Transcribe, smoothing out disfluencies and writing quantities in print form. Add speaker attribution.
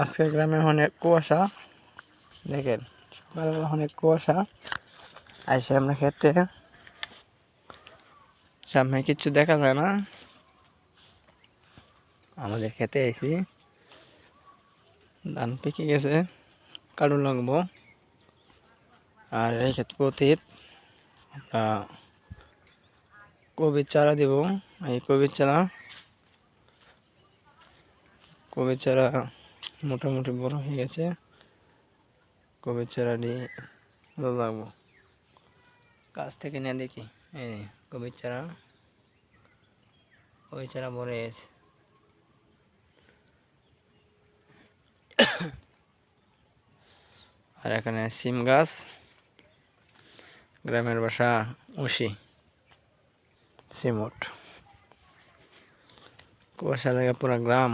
Speaker 1: আজকে গ্রামে অনেক কুয়াশা, দেখেন সকালবেলা অনেক কুয়াশা। আইসে আমরা খেতে, সামনে কিচ্ছু দেখা যায় না। আমাদের খেতে আইছি, ধান পেকে গেছে, কাটুন লাগবো। আর এই ক্ষেত পতিত আমরা কবির চারা দিব। এই কবির চারা মোটামুটি বড় হয়ে গেছে। কবির চারা নিয়ে লাগবো, গাছ থেকে নিয়ে দেখি। এই কবির চারা, ওই চারা বড় হয়েছে। আর এখানে সিম গাছ, গ্রামের বাসা উশি সিমট, কুয়াশা জায়গা পুরা গ্রাম।